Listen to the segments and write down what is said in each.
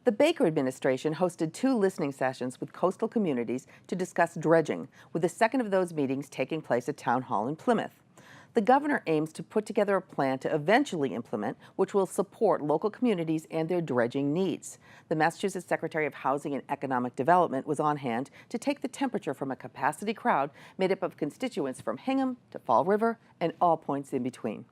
The Baker administration hosted 2 listening sessions with coastal communities to discuss dredging, with the second of those meetings taking place at Town Hall in Plymouth. The governor aims to put together a plan to eventually implement, which will support local communities and their dredging needs. The Massachusetts Secretary of Housing and Economic Development was on hand to take the temperature from a capacity crowd made up of constituents from Hingham to Fall River and all points in between.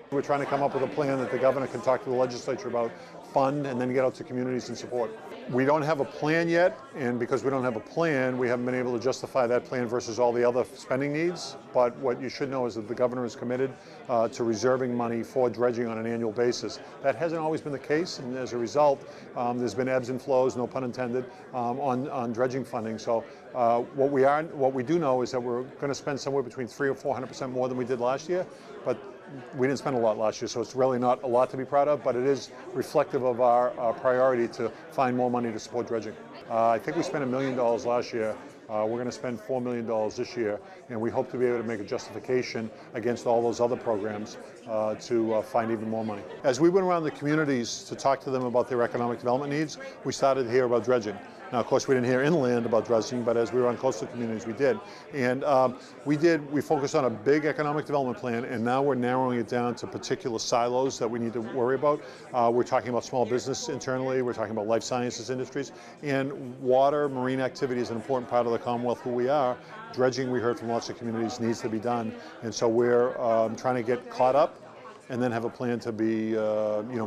We're trying to come up with a plan that the governor can talk to the legislature about, fund, and then get out to communities and support. We don't have a plan yet, and because we don't have a plan, we haven't been able to justify that plan versus all the other spending needs. But what you should know is that the governor is committed to reserving money for dredging on an annual basis. That hasn't always been the case, and as a result, there's been ebbs and flows, no pun intended, on dredging funding. So what we do know is that we're going to spend somewhere between 300% or 400% more than we did last year, but we didn't spend a lot last year, so it's really not a lot to be proud of, but it is reflective of our priority to find more money to support dredging. I think we spent $1 million last year. We're going to spend $4 million this year, and we hope to be able to make a justification against all those other programs to find even more money. As we went around the communities to talk to them about their economic development needs, we started to hear about dredging. Now, of course, we didn't hear inland about dredging, but as we were on coastal communities, we did. And we focused on a big economic development plan, and now we're narrowing it down to particular silos that we need to worry about. We're talking about small business internally, we're talking about life sciences industries, and water, marine activity is an important part of the Commonwealth, who we are. Dredging, we heard from lots of communities, needs to be done, and so we're trying to get caught up and then have a plan to be,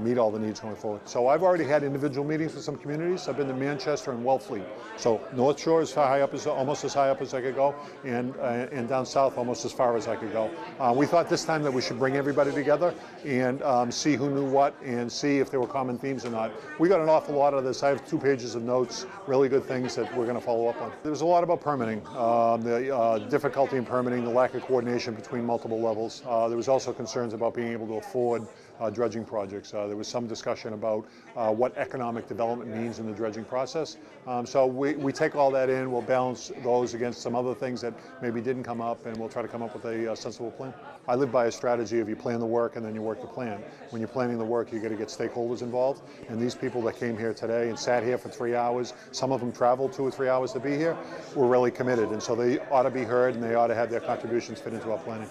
meet all the needs going forward. So I've already had individual meetings with some communities. I've been to Manchester and Wellfleet. So North Shore is almost as high up as I could go, and down south almost as far as I could go. We thought this time that we should bring everybody together and see who knew what and see if there were common themes or not. We got an awful lot of this. I have 2 pages of notes, really good things that we're going to follow up on. There was a lot about permitting, the difficulty in permitting, the lack of coordination between multiple levels. There was also concerns about being able to afford dredging projects. There was some discussion about what economic development means in the dredging process. So we take all that in, we'll balance those against some other things that maybe didn't come up, and we'll try to come up with a sensible plan. I live by a strategy of you plan the work and then you work the plan. When you're planning the work, you got to get stakeholders involved, and these people that came here today and sat here for 3 hours, some of them traveled 2 or 3 hours to be here, were really committed, and so they ought to be heard and they ought to have their contributions fit into our planning.